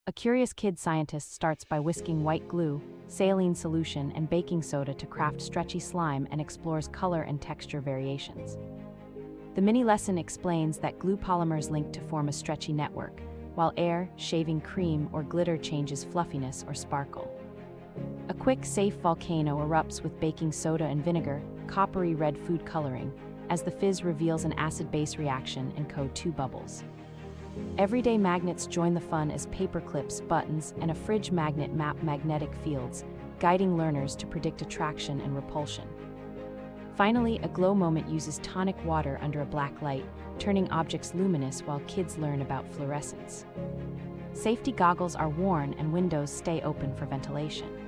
A curious kid scientist starts by whisking white glue, saline solution, and baking soda to craft stretchy slime and explores color and texture variations. The mini lesson explains that glue polymers link to form a stretchy network, while air, shaving cream, or glitter changes fluffiness or sparkle. A quick, safe volcano erupts with baking soda and vinegar, coppery red food coloring, as the fizz reveals an acid-base reaction and CO2 bubbles. Everyday magnets join the fun as paper clips, buttons, and a fridge magnet map magnetic fields, guiding learners to predict attraction and repulsion. Finally, a glow moment uses tonic water under a black light, turning objects luminous while kids learn about fluorescence. Safety goggles are worn and windows stay open for ventilation.